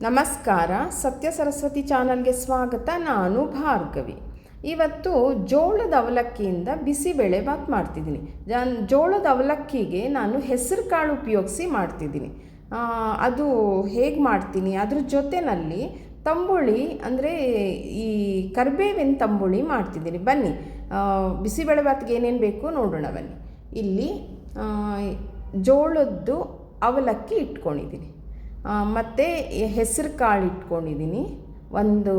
ನಮಸ್ಕಾರ, ಸತ್ಯ ಸರಸ್ವತಿ ಚಾನಲ್ಗೆ ಸ್ವಾಗತ. ನಾನು ಭಾರ್ಗವಿ. ಇವತ್ತು ಜೋಳದ ಅವಲಕ್ಕಿಯಿಂದ ಬಿಸಿಬೇಳೆ ಬಾತ್ ಮಾಡ್ತಿದ್ದೀನಿ. ಜೋಳದ ಅವಲಕ್ಕಿಗೆ ನಾನು ಹೆಸರು ಕಾಳು ಉಪಯೋಗಿಸಿ ಮಾಡ್ತಿದ್ದೀನಿ. ಅದು ಹೇಗೆ ಮಾಡ್ತೀನಿ, ಅದ್ರ ಜೊತೆಯಲ್ಲಿ ತಂಬುಳಿ ಅಂದರೆ ಈ ಕರಿಬೇವಿನ ತಂಬುಳಿ ಮಾಡ್ತಿದ್ದೀನಿ. ಬನ್ನಿ, ಬಿಸಿಬೇಳೆ ಬಾತ್ಗೆ ಏನೇನು ಬೇಕು ನೋಡೋಣ ಬನ್ನಿ. ಇಲ್ಲಿ ಜೋಳದ್ದು ಅವಲಕ್ಕಿ ಇಟ್ಕೊಂಡಿದ್ದೀನಿ, ಮತ್ತು ಹೆಸರು ಕಾಳು ಇಟ್ಕೊಂಡಿದ್ದೀನಿ. 1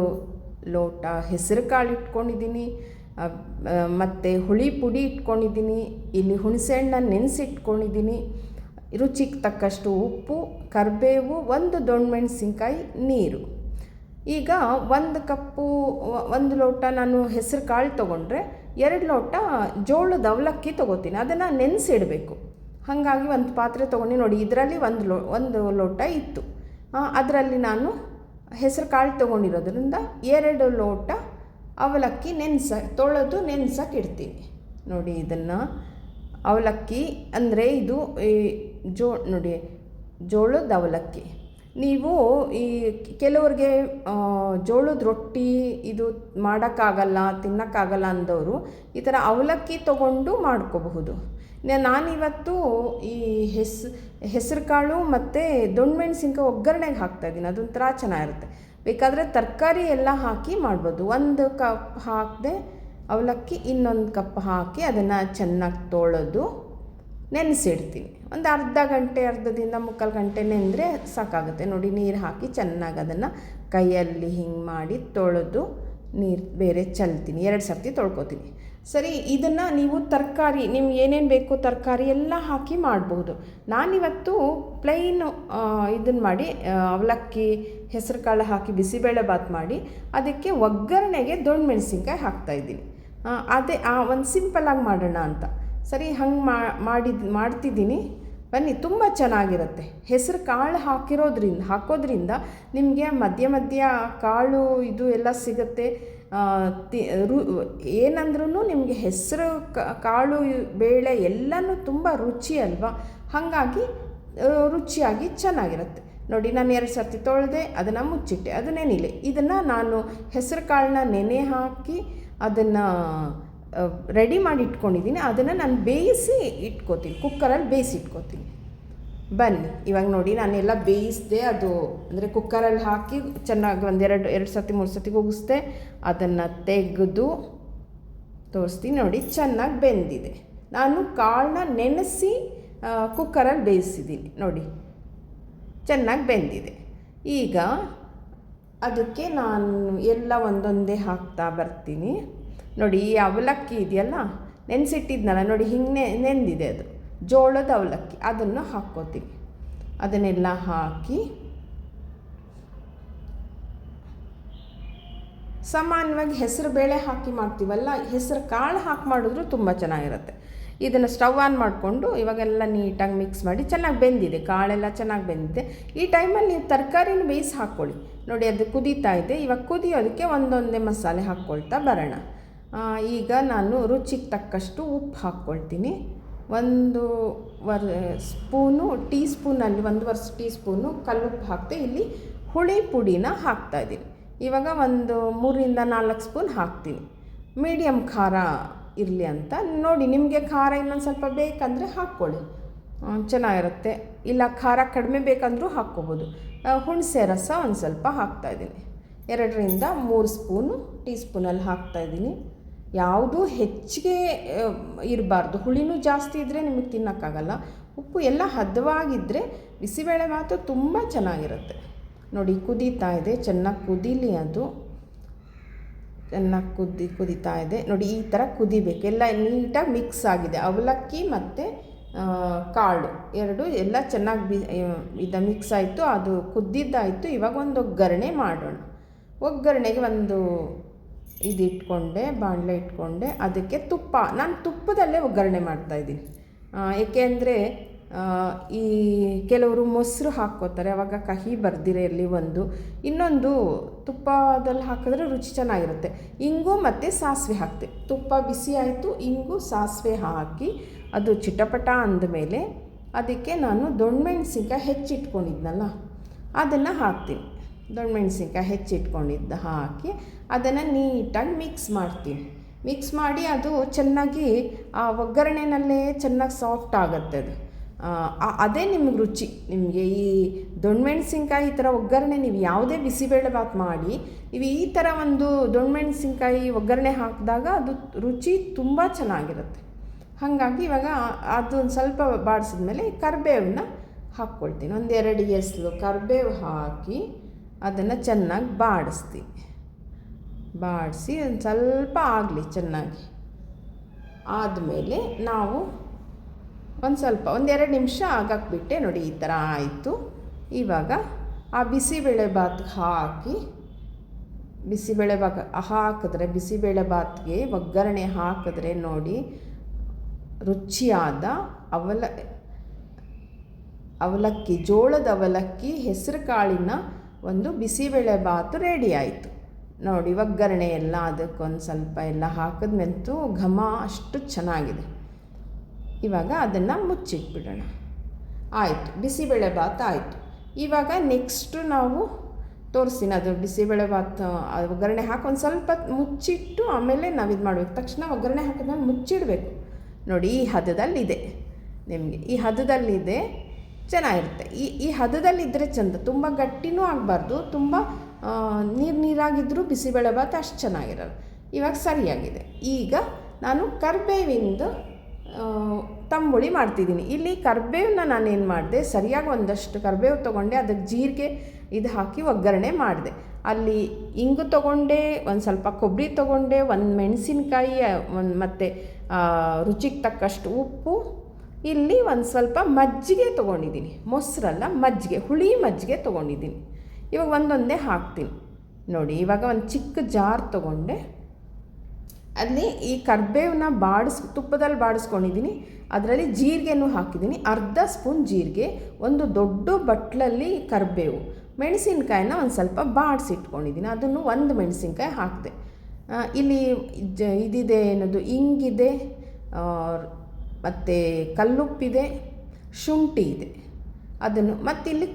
ಲೋಟ ಹೆಸರು ಕಾಳು ಇಟ್ಕೊಂಡಿದ್ದೀನಿ, ಮತ್ತು ಹುಳಿ ಪುಡಿ ಇಟ್ಕೊಂಡಿದ್ದೀನಿ. ಇಲ್ಲಿ ಹುಣಸೆಹಣ್ಣನ್ನು ನೆನೆಸಿಟ್ಕೊಂಡಿದ್ದೀನಿ, ರುಚಿಗೆ ತಕ್ಕಷ್ಟು ಉಪ್ಪು, ಕರಿಬೇವು, 1 ದೊಣ್ಣೆ ಮೆಣಸಿನ್ಕಾಯಿ, ನೀರು. ಈಗ 1 ಲೋಟ ನಾನು ಹೆಸರು ಕಾಳು ತೊಗೊಂಡ್ರೆ 2 ಲೋಟ ಜೋಳದ ಅವಲಕ್ಕಿ ತೊಗೋತೀನಿ. ಅದನ್ನು ನೆನೆಸಿಡಬೇಕು. ಹಾಗಾಗಿ ಒಂದು ಪಾತ್ರೆ ತೊಗೊಂಡು ನೋಡಿ, ಇದರಲ್ಲಿ 1 ಲೋಟ ಇತ್ತು. ಅದರಲ್ಲಿ ನಾನು ಹೆಸರು ಕಾಳು ತೊಗೊಂಡಿರೋದ್ರಿಂದ 2 ಲೋಟ ಅವಲಕ್ಕಿ ತೊಳೆದು ನೆನೆಸಕ್ಕೆ ಇಡ್ತೀನಿ. ನೋಡಿ, ಇದನ್ನು ಅವಲಕ್ಕಿ ಅಂದರೆ ಇದು ನೋಡಿ ಜೋಳದ ಅವಲಕ್ಕಿ. ನೀವು ಈ ಕೆಲವ್ರಿಗೆ ಜೋಳದ ರೊಟ್ಟಿ ಇದು ಮಾಡೋಕ್ಕಾಗಲ್ಲ, ತಿನ್ನೋಕ್ಕಾಗಲ್ಲ ಅಂದವರು ಈ ಥರ ಅವಲಕ್ಕಿ ತೊಗೊಂಡು ಮಾಡ್ಕೋಬಹುದು. ನಾನಿವತ್ತು ಈ ಹೆಸರು ಕಾಳು ಮತ್ತು ದೊಣ್ಣೆ ಮೆಣಸಿನ್ಕಾಯಿ ಒಗ್ಗರಣೆಗೆ ಹಾಕ್ತಾಯಿದ್ದೀನಿ. ಅದೊಂಥರ ಚೆನ್ನಾಗಿರುತ್ತೆ. ಬೇಕಾದರೆ ತರಕಾರಿ ಎಲ್ಲ ಹಾಕಿ ಮಾಡ್ಬೋದು. 1 ಕಪ್ ಹಾಕಿದೆ ಅವಲಕ್ಕಿ, ಇನ್ನೊಂದು ಕಪ್ ಹಾಕಿ ಅದನ್ನು ಚೆನ್ನಾಗಿ ತೊಳೆದು ನೆನೆಸಿಡ್ತೀನಿ. ಒಂದು ಅರ್ಧದಿಂದ 3/4 ಗಂಟೆ ನೆಂದರೆ ಸಾಕಾಗುತ್ತೆ. ನೋಡಿ, ನೀರು ಹಾಕಿ ಚೆನ್ನಾಗಿ ಅದನ್ನು ಕೈಯಲ್ಲಿ ಹಿಂಗೆ ಮಾಡಿ ತೊಳೆದು ನೀರು ಬೇರೆ ಚೆಲ್ತೀನಿ. 2 ಸರ್ತಿ ತೊಳ್ಕೊತೀನಿ. ಸರಿ, ಇದನ್ನು ನೀವು ತರಕಾರಿ ನಿಮ್ಗೆ ಏನೇನು ಬೇಕು ತರಕಾರಿ ಎಲ್ಲ ಹಾಕಿ ಮಾಡ್ಬೋದು. ನಾನಿವತ್ತು ಪ್ಲೈನು ಇದನ್ನು ಮಾಡಿ ಅವಲಕ್ಕಿ ಹೆಸರು ಕಾಳು ಹಾಕಿ ಬಿಸಿಬೇಳೆ ಬಾತ್ ಮಾಡಿ ಅದಕ್ಕೆ ಒಗ್ಗರಣೆಗೆ ದೊಣ್ಣೆ ಮೆಣಸಿನ್ಕಾಯಿ ಹಾಕ್ತಾಯಿದ್ದೀನಿ. ಅದೇ ಒಂದು ಸಿಂಪಲ್ಲಾಗಿ ಮಾಡೋಣ ಅಂತ. ಸರಿ, ಹಂಗೆ ಮಾಡ್ತಿದ್ದೀನಿ. ಬನ್ನಿ, ತುಂಬ ಚೆನ್ನಾಗಿರುತ್ತೆ. ಹೆಸರು ಕಾಳು ಹಾಕೋದ್ರಿಂದ ನಿಮಗೆ ಮಧ್ಯ ಕಾಳು ಇದು ಎಲ್ಲ ಸಿಗುತ್ತೆ. ಏನಂದ್ರೂ ನಿಮಗೆ ಹೆಸರು ಕಾಳು ಬೇಳೆ ಎಲ್ಲನೂ ತುಂಬ ರುಚಿ ಅಲ್ವಾ, ಹಾಗಾಗಿ ರುಚಿಯಾಗಿ ಚೆನ್ನಾಗಿರುತ್ತೆ. ನೋಡಿ, ನಾನು 2 ಸರ್ತಿ ತೊಳೆದೆ, ಅದನ್ನು ಮುಚ್ಚಿಟ್ಟೆ, ಅದು ನೆನಿಲೆ. ಇದನ್ನು ನಾನು ಹೆಸರು ಕಾಳನ್ನ ನೆನೆ ಹಾಕಿ ಅದನ್ನು ರೆಡಿ ಮಾಡಿ ಇಟ್ಕೊಂಡಿದ್ದೀನಿ. ಅದನ್ನು ನಾನು ಬೇಯಿಸಿ ಇಟ್ಕೋತೀನಿ, ಕುಕ್ಕರಲ್ಲಿ ಬೇಯಿಸಿ ಇಟ್ಕೋತೀನಿ. ಬನ್ನಿ, ಇವಾಗ ನೋಡಿ, ನಾನೆಲ್ಲ ಬೇಯಿಸಿದೆ. ಅದು ಅಂದರೆ ಕುಕ್ಕರಲ್ಲಿ ಹಾಕಿ ಚೆನ್ನಾಗಿ 2 ಸರ್ತಿ 3 ಸರ್ತಿ ಕೂಗಿಸ್ದೆ. ಅದನ್ನು ತೆಗೆದು ತೋರಿಸ್ತೀನಿ. ನೋಡಿ, ಚೆನ್ನಾಗಿ ಬೆಂದಿದೆ. ನಾನು ಕಾಳನ್ನ ನೆನೆಸಿ ಕುಕ್ಕರಲ್ಲಿ ಬೇಯಿಸಿದ್ದೀನಿ. ನೋಡಿ, ಚೆನ್ನಾಗಿ ಬೆಂದಿದೆ. ಈಗ ಅದಕ್ಕೆ ನಾನು ಎಲ್ಲ ಒಂದೊಂದೇ ಹಾಕ್ತಾ ಬರ್ತೀನಿ. ನೋಡಿ, ಈ ಅವಲಕ್ಕಿ ಇದೆಯಲ್ಲ, ನೆನೆಸಿಟ್ಟಿದ್ನಲ್ಲ, ನೋಡಿ ಹಿಂಗೆ ನೆಂದಿದೆ. ಅದು ಜೋಳದ ಅವಲಕ್ಕಿ, ಅದನ್ನು ಹಾಕ್ಕೋತೀನಿ. ಅದನ್ನೆಲ್ಲ ಹಾಕಿ ಸಾಮಾನ್ಯವಾಗಿ ಹೆಸರು ಬೇಳೆ ಹಾಕಿ ಮಾಡ್ತೀವಲ್ಲ, ಹೆಸರು ಕಾಳು ಹಾಕಿ ಮಾಡಿದ್ರು ತುಂಬ ಚೆನ್ನಾಗಿರುತ್ತೆ. ಇದನ್ನು ಸ್ಟವ್ ಆನ್ ಮಾಡಿಕೊಂಡು ಇವಾಗೆಲ್ಲ ನೀಟಾಗಿ ಮಿಕ್ಸ್ ಮಾಡಿ ಚೆನ್ನಾಗಿ ಬೆಂದಿದೆ, ಕಾಳೆಲ್ಲ ಚೆನ್ನಾಗಿ ಬೆಂದಿದೆ. ಈ ಟೈಮಲ್ಲಿ ನೀವು ತರಕಾರಿನ ಬೇಯಿಸಿ ಹಾಕ್ಕೊಳ್ಳಿ. ನೋಡಿ, ಅದು ಕುದೀತಾ ಇದೆ. ಇವಾಗ ಕುದಿಯೋದಕ್ಕೆ ಒಂದೊಂದೇ ಮಸಾಲೆ ಹಾಕ್ಕೊಳ್ತಾ ಬರೋಣ. ಈಗ ನಾನು ರುಚಿಗೆ ತಕ್ಕಷ್ಟು ಉಪ್ಪು ಹಾಕ್ಕೊಳ್ತೀನಿ. 1 ಸ್ಪೂನು ಟೀ ಸ್ಪೂನಲ್ಲಿ 1 ಟೀ ಸ್ಪೂನು ಕಲ್ಲುಪ್ಪು ಹಾಕ್ತೆ. ಇಲ್ಲಿ ಹುಳಿ ಪುಡಿನ ಹಾಕ್ತಾಯಿದ್ದೀನಿ. ಇವಾಗ 3-4 ಸ್ಪೂನ್ ಹಾಕ್ತೀನಿ. ಮೀಡಿಯಮ್ ಖಾರ ಇರಲಿ ಅಂತ. ನೋಡಿ, ನಿಮಗೆ ಖಾರ ಇನ್ನೊಂದು ಸ್ವಲ್ಪ ಬೇಕಂದರೆ ಹಾಕ್ಕೊಳ್ಳಿ, ಚೆನ್ನಾಗಿರುತ್ತೆ. ಇಲ್ಲ ಖಾರ ಕಡಿಮೆ ಬೇಕಂದ್ರೂ ಹಾಕ್ಕೋಬೋದು. ಹುಣಸೆ ರಸ ಒಂದು ಸ್ವಲ್ಪ ಹಾಕ್ತಾಯಿದ್ದೀನಿ. 2-3 ಸ್ಪೂನು ಟೀ ಸ್ಪೂನಲ್ಲಿ ಹಾಕ್ತಾಯಿದ್ದೀನಿ. ಯಾವುದೂ ಹೆಚ್ಚಿಗೆ ಇರಬಾರ್ದು. ಹುಳಿನೂ ಜಾಸ್ತಿ ಇದ್ದರೆ ನಿಮಗೆ ತಿನ್ನೋಕ್ಕಾಗಲ್ಲ. ಉಪ್ಪು ಎಲ್ಲ ಹದವಾಗಿದ್ದರೆ ಬಿಸಿಬೇಳೆ ಬಾತು ತುಂಬ ಚೆನ್ನಾಗಿರುತ್ತೆ. ನೋಡಿ, ಕುದೀತಾ ಇದೆ, ಚೆನ್ನಾಗಿ ಕುದೀಲಿ. ಅದು ಚೆನ್ನಾಗಿ ಕುದೀತಾ ಇದೆ. ನೋಡಿ, ಈ ಥರ ಕುದಿಬೇಕು. ಎಲ್ಲ ನೀಟಾಗಿ ಮಿಕ್ಸ್ ಆಗಿದೆ. ಅವಲಕ್ಕಿ ಮತ್ತು ಕಾಳು ಎಲ್ಲ ಚೆನ್ನಾಗಿ ಮಿಕ್ಸ್ ಆಯಿತು. ಅದು ಕುದ್ದಿದ್ದಾಯಿತು. ಇವಾಗ ಒಂದು ಒಗ್ಗರಣೆ ಮಾಡೋಣ. ಒಗ್ಗರಣೆಗೆ ಇದು ಇಟ್ಕೊಂಡೆ, ಬಾಣಲೆ ಇಟ್ಕೊಂಡೆ. ಅದಕ್ಕೆ ನಾನು ತುಪ್ಪದಲ್ಲೇ ಒಗ್ಗರಣೆ ಮಾಡ್ತಾಯಿದ್ದೀನಿ. ಏಕೆಂದರೆ ಈ ಕೆಲವರು ಮೊಸರು ಹಾಕ್ಕೋತಾರೆ, ಆವಾಗ ಕಹಿ ಬರ್ದಿರೇ ಇರಲಿ. ಇನ್ನೊಂದು ತುಪ್ಪದಲ್ಲಿ ಹಾಕಿದ್ರೆ ರುಚಿ ಚೆನ್ನಾಗಿರುತ್ತೆ. ಇಂಗು ಮತ್ತು ಸಾಸಿವೆ ಹಾಕ್ತೆ. ತುಪ್ಪ ಬಿಸಿ ಆಯಿತು, ಇಂಗು ಸಾಸಿವೆ ಹಾಕಿ ಅದು ಚಿಟಪಟ ಅಂದಮೇಲೆ ಅದಕ್ಕೆ ನಾನು ದೊಣ್ಣೆ ಮೆಣಸಿನ್ಕಾಯಿ ಹೆಚ್ಚಿಟ್ಕೊಂಡಿದ್ನಲ್ಲ ಅದನ್ನು ಹಾಕ್ತೀನಿ. ದೊಣ್ಣೆಮೆಣ್ಸಿನ್ಕಾಯಿ ಹೆಚ್ಚಿಟ್ಕೊಂಡಿದ್ದು ಹಾಕಿ ಅದನ್ನು ನೀಟಾಗಿ ಮಿಕ್ಸ್ ಮಾಡಿ ಅದು ಚೆನ್ನಾಗಿ ಆ ಒಗ್ಗರಣೆನಲ್ಲೇ ಚೆನ್ನಾಗಿ ಸಾಫ್ಟ್ ಆಗುತ್ತೆ ಅದು. ಅದೇ ನಿಮ್ಗೆ ರುಚಿ. ನಿಮಗೆ ಈ ದೊಣ್ಣೆಮೆಣ್ಸಿನ್ಕಾಯಿ ಈ ಥರ ಒಗ್ಗರಣೆ ನೀವು ಯಾವುದೇ ಬಿಸಿಬೇಳೆಭಾತ್ ಮಾಡಿ ನೀವು ಈ ಥರ ಒಂದು ದೊಣ್ಣೆಮೆಣ್ಸಿನ್ಕಾಯಿ ಒಗ್ಗರಣೆ ಹಾಕಿದಾಗ ಅದು ರುಚಿ ತುಂಬ ಚೆನ್ನಾಗಿರುತ್ತೆ. ಹಾಗಾಗಿ ಇವಾಗ ಅದೊಂದು ಸ್ವಲ್ಪ ಬಾಡಿಸಿದ್ಮೇಲೆ ಕರಿಬೇವನ್ನ ಹಾಕ್ಕೊಳ್ತೀನಿ. 1-2 ಎಸಳು ಕರಿಬೇವು ಹಾಕಿ ಅದನ್ನು ಚೆನ್ನಾಗಿ ಬಾಡಿಸಿ ಒಂದು ಸ್ವಲ್ಪ ಆಗಲಿ ಚೆನ್ನಾಗಿ. ಆದಮೇಲೆ ನಾವು ಒಂದೆರಡು ನಿಮಿಷ ಆಗಕ್ಕೆ ನೋಡಿ ಈ ಥರ ಆಯಿತು. ಇವಾಗ ಆ ಬಿಸಿಬೇಳೆಭಾತ್ಗೆ ಹಾಕಿದ್ರೆ ಬಿಸಿಬೇಳೆಭಾತ್ಗೆ ಒಗ್ಗರಣೆ ಹಾಕಿದ್ರೆ ನೋಡಿ ರುಚಿಯಾದ ಅವಲಕ್ಕಿ, ಜೋಳದ ಅವಲಕ್ಕಿ, ಹೆಸರು ಕಾಳಿನ ಒಂದು ಬಿಸಿಬೇಳೆಭಾತು ರೆಡಿ ಆಯಿತು ನೋಡಿ. ಒಗ್ಗರಣೆ ಎಲ್ಲ ಅದಕ್ಕೊಂದು ಸ್ವಲ್ಪ ಎಲ್ಲ ಹಾಕಿದ್ಮೇಂತೂ ಘಮ ಅಷ್ಟು ಚೆನ್ನಾಗಿದೆ. ಇವಾಗ ಅದನ್ನು ಮುಚ್ಚಿಟ್ಬಿಡೋಣ. ಆಯಿತು, ಬಿಸಿಬೇಳೆಭಾತ್ ಆಯಿತು. ಇವಾಗ ನೆಕ್ಸ್ಟು ನಾವು ತೋರಿಸ್ತೀನಿ. ಅದು ಬಿಸಿಬೇಳೆಭಾತ್ ಒಗ್ಗರಣೆ ಹಾಕಿ ಒಂದು ಸ್ವಲ್ಪ ಮುಚ್ಚಿಟ್ಟು ಆಮೇಲೆ ನಾವು ಇದು ಮಾಡಬೇಕು. ತಕ್ಷಣ ಒಗ್ಗರಣೆ ಹಾಕಿದ್ಮೇಲೆ ಮುಚ್ಚಿಡಬೇಕು ನೋಡಿ. ಈ ಹದದಲ್ಲಿದೆ ನಿಮಗೆ, ಈ ಹದದಲ್ಲಿದೆ ಚೆನ್ನಾಗಿರುತ್ತೆ. ಈ ಹದದಲ್ಲಿದ್ದರೆ ಚೆಂದ. ತುಂಬ ಗಟ್ಟಿನೂ ಆಗಬಾರ್ದು, ತುಂಬ ನೀರಾಗಿದ್ದರೂ ಬಿಸಿಬೇಳೆಭಾತ್ ಅಷ್ಟು ಚೆನ್ನಾಗಿರೋದು. ಇವಾಗ ಸರಿಯಾಗಿದೆ. ಈಗ ನಾನು ಕರಿಬೇವಿಂದು ತಂಬುಳಿ ಮಾಡ್ತಿದ್ದೀನಿ. ಇಲ್ಲಿ ಕರಿಬೇವನ್ನ ನಾನೇನು ಮಾಡಿದೆ, ಸರಿಯಾಗಿ ಒಂದಷ್ಟು ಕರಿಬೇವು ತೊಗೊಂಡೆ, ಅದಕ್ಕೆ ಜೀರಿಗೆ ಇದು ಹಾಕಿ ಒಗ್ಗರಣೆ ಮಾಡಿದೆ. ಅಲ್ಲಿ ಇಂಗು ತೊಗೊಂಡೆ, ಒಂದು ಸ್ವಲ್ಪ ಕೊಬ್ಬರಿ ತೊಗೊಂಡೆ, ಒಂದು ಮೆಣಸಿನ್ಕಾಯಿ, ಮತ್ತು ರುಚಿಗೆ ತಕ್ಕಷ್ಟು ಉಪ್ಪು. ಇಲ್ಲಿ ಒಂದು ಸ್ವಲ್ಪ ಮಜ್ಜಿಗೆ ತೊಗೊಂಡಿದ್ದೀನಿ, ಮೊಸರಲ್ಲ ಮಜ್ಜಿಗೆ, ಹುಳಿ ಮಜ್ಜಿಗೆ ತೊಗೊಂಡಿದ್ದೀನಿ. ಇವಾಗ ಒಂದೊಂದೇ ಹಾಕ್ತೀನಿ ನೋಡಿ. ಇವಾಗ ಒಂದು ಚಿಕ್ಕ ಜಾರ್ ತೊಗೊಂಡೆ, ಅಲ್ಲಿ ಈ ಕರಿಬೇವನ್ನ ತುಪ್ಪದಲ್ಲಿ ಬಾಡಿಸ್ಕೊಂಡಿದ್ದೀನಿ. ಅದರಲ್ಲಿ ಜೀರಿಗೆನೂ ಹಾಕಿದ್ದೀನಿ, ಅರ್ಧ ಸ್ಪೂನ್ ಜೀರಿಗೆ, ಒಂದು ದೊಡ್ಡ ಬಟ್ಲಲ್ಲಿ ಕರಿಬೇವು, ಮೆಣಸಿನ್ಕಾಯಿನ ಒಂದು ಸ್ವಲ್ಪ ಬಾಡಿಸಿಟ್ಕೊಂಡಿದ್ದೀನಿ, ಅದನ್ನು ಒಂದು ಮೆಣಸಿನ್ಕಾಯಿ ಹಾಕಿದೆ. ಇಲ್ಲಿ ಇದಿದೆ ಏನದು ಇಂಗಿದೆ, ಮತ್ತು ಕಲ್ಲುಪ್ಪಿದೆ, ಶುಂಠಿ ಇದೆ, ಅದನ್ನು ಮತ್ತಿಲ್ಲಿ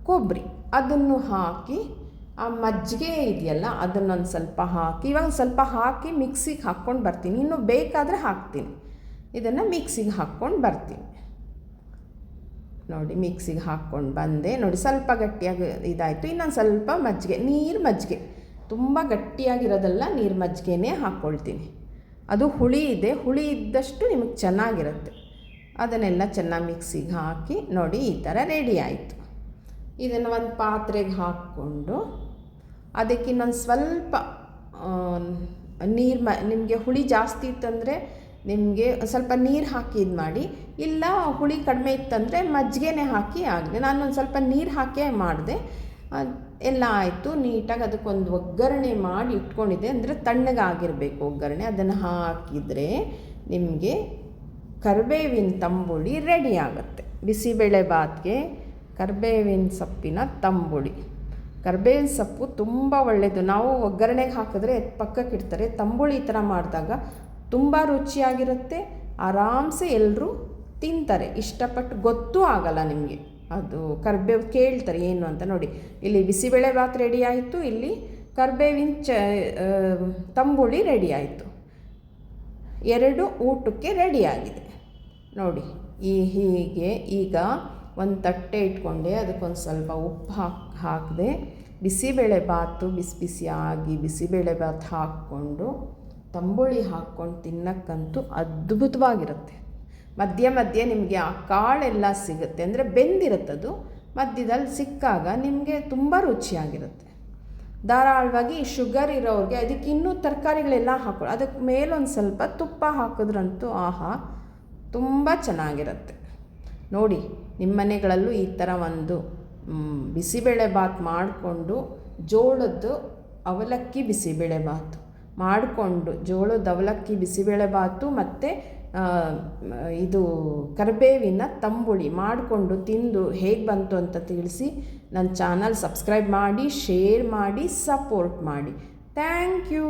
ಕೊಬ್ಬರಿ ಅದನ್ನು ಹಾಕಿ, ಆ ಮಜ್ಜಿಗೆ ಇದೆಯಲ್ಲ ಅದನ್ನೊಂದು ಸ್ವಲ್ಪ ಹಾಕಿ, ಇವಾಗ ಸ್ವಲ್ಪ ಹಾಕಿ ಮಿಕ್ಸಿಗೆ ಹಾಕ್ಕೊಂಡು ಬರ್ತೀನಿ. ಇನ್ನು ಬೇಕಾದರೆ ಹಾಕ್ತೀನಿ. ಇದನ್ನು ಮಿಕ್ಸಿಗೆ ಹಾಕ್ಕೊಂಡು ಬರ್ತೀನಿ ನೋಡಿ. ಮಿಕ್ಸಿಗೆ ಹಾಕ್ಕೊಂಡು ಬಂದೆ ನೋಡಿ, ಸ್ವಲ್ಪ ಗಟ್ಟಿಯಾಗಿ ಇದಾಯಿತು. ಇನ್ನೊಂದು ಸ್ವಲ್ಪ ಮಜ್ಜಿಗೆ, ನೀರು ಮಜ್ಜಿಗೆ, ತುಂಬ ಗಟ್ಟಿಯಾಗಿರೋದಲ್ಲ, ನೀರು ಮಜ್ಜಿಗೆನೇ ಹಾಕ್ಕೊಳ್ತೀನಿ. ಅದು ಹುಳಿ ಇದೆ, ಹುಳಿ ಇದ್ದಷ್ಟು ನಿಮಗೆ ಚೆನ್ನಾಗಿರುತ್ತೆ. ಅದನ್ನೆಲ್ಲ ಚೆನ್ನಾಗಿ ಮಿಕ್ಸಿಗೆ ಹಾಕಿ ನೋಡಿ, ಈ ಥರ ರೆಡಿ ಆಯಿತು. ಇದನ್ನು ಒಂದು ಪಾತ್ರೆಗೆ ಹಾಕ್ಕೊಂಡು ಅದಕ್ಕೆ ಇನ್ನೊಂದು ಸ್ವಲ್ಪ ನಿಮಗೆ ಹುಳಿ ಜಾಸ್ತಿ ಇತ್ತಂದರೆ ನಿಮಗೆ ಸ್ವಲ್ಪ ನೀರು ಹಾಕಿ ಇದು ಮಾಡಿ, ಇಲ್ಲ ಹುಳಿ ಕಡಿಮೆ ಇತ್ತಂದರೆ ಮಜ್ಜಿಗೆನೇ ಹಾಕಿ ಆಗಲಿ. ನಾನೊಂದು ಸ್ವಲ್ಪ ನೀರು ಹಾಕೇ ಮಾಡಿದೆ. ಎಲ್ಲ ಆಯಿತು. ನೀಟಾಗಿ ಅದಕ್ಕೊಂದು ಒಗ್ಗರಣೆ ಮಾಡಿ ಇಟ್ಕೊಂಡಿದ್ದೆ, ಅಂದರೆ ತಣ್ಣಗಾಗಿರಬೇಕು ಒಗ್ಗರಣೆ. ಅದನ್ನು ಹಾಕಿದರೆ ನಿಮಗೆ ಕರಿಬೇವಿನ ತಂಬುಳಿ ರೆಡಿ ಆಗುತ್ತೆ. ಬಿಸಿಬೇಳೆಭಾತ್ಗೆ ಕರಿಬೇವಿನ ಸೊಪ್ಪಿನ ತಂಬುಳಿ. ಕರಿಬೇವಿನ ಸೊಪ್ಪು ತುಂಬ ಒಳ್ಳೆಯದು. ನಾವು ಒಗ್ಗರಣೆಗೆ ಹಾಕಿದ್ರೆ ಪಕ್ಕಕ್ಕೆ ಇಡ್ತಾರೆ. ತಂಬುಳಿ ಈ ಥರ ಮಾಡಿದಾಗ ತುಂಬ ರುಚಿಯಾಗಿರುತ್ತೆ. ಆರಾಮ್ಸೆ ಎಲ್ಲರೂ ತಿಂತಾರೆ ಇಷ್ಟಪಟ್ಟು. ಗೊತ್ತೂ ಆಗಲ್ಲ ನಿಮಗೆ, ಅದು ಕರಿಬೇವು ಕೇಳ್ತಾರೆ ಏನು ಅಂತ. ನೋಡಿ, ಇಲ್ಲಿ ಬಿಸಿಬೇಳೆಭಾತ್ ರೆಡಿ ಆಯಿತು, ಇಲ್ಲಿ ಕರಿಬೇವಿನ ತಂಬುಳಿ ರೆಡಿ ಆಯಿತು. 2 ಊಟಕ್ಕೆ ರೆಡಿಯಾಗಿದೆ ನೋಡಿ. ಹೀಗೆ ಈಗ ಒಂದು ತಟ್ಟೆ ಇಟ್ಕೊಂಡೆ, ಅದಕ್ಕೊಂದು ಸ್ವಲ್ಪ ಉಪ್ಪು ಹಾಕಿದೆ. ಬಿಸಿಬೇಳೆಭಾತು ಬಿಸಿಯಾಗಿ ಬಿಸಿಬೇಳೆಭಾತ್ ಹಾಕ್ಕೊಂಡು ತಂಬುಳಿ ಹಾಕ್ಕೊಂಡು ತಿನ್ನಕ್ಕಂತೂ ಅದ್ಭುತವಾಗಿರುತ್ತೆ. ಮಧ್ಯೆ ನಿಮಗೆ ಆ ಕಾಳೆಲ್ಲ ಸಿಗುತ್ತೆ, ಅಂದರೆ ಬೆಂದಿರುತ್ತದು. ಮಧ್ಯದಲ್ಲಿ ಸಿಕ್ಕಾಗ ನಿಮಗೆ ತುಂಬ ರುಚಿಯಾಗಿರುತ್ತೆ. ಧಾರಾಳವಾಗಿ ಶುಗರ್ ಇರೋರಿಗೆ ಅದಕ್ಕೆ ಇನ್ನೂ ತರಕಾರಿಗಳೆಲ್ಲ ಹಾಕೋ, ಅದಕ್ಕೆ ಮೇಲೊಂದು ಸ್ವಲ್ಪ ತುಪ್ಪ ಹಾಕಿದ್ರಂತೂ ಆಹಾ ತುಂಬ ಚೆನ್ನಾಗಿರುತ್ತೆ ನೋಡಿ. ನಿಮ್ಮ ಮನೆಗಳಲ್ಲೂ ಈ ಥರ ಒಂದು ಬಿಸಿಬೇಳೆಭಾತ್ ಮಾಡಿಕೊಂಡು, ಜೋಳದ್ದು ಅವಲಕ್ಕಿ ಬಿಸಿಬೇಳೆಭಾತು ಮಾಡಿಕೊಂಡು, ಜೋಳದ ಅವಲಕ್ಕಿ ಬಿಸಿಬೇಳೆಭಾತು ಮತ್ತು ಇದು ಕರಿಬೇವಿನ ತಂಬುಳಿ ಮಾಡಿಕೊಂಡು ತಿಂದು ಹೇಗೆ ಬಂತು ಅಂತ ತಿಳಿಸಿ. ನನ್ನ ಚಾನಲ್ ಸಬ್ಸ್ಕ್ರೈಬ್ ಮಾಡಿ, ಶೇರ್ ಮಾಡಿ, ಸಪೋರ್ಟ್ ಮಾಡಿ. Thank you.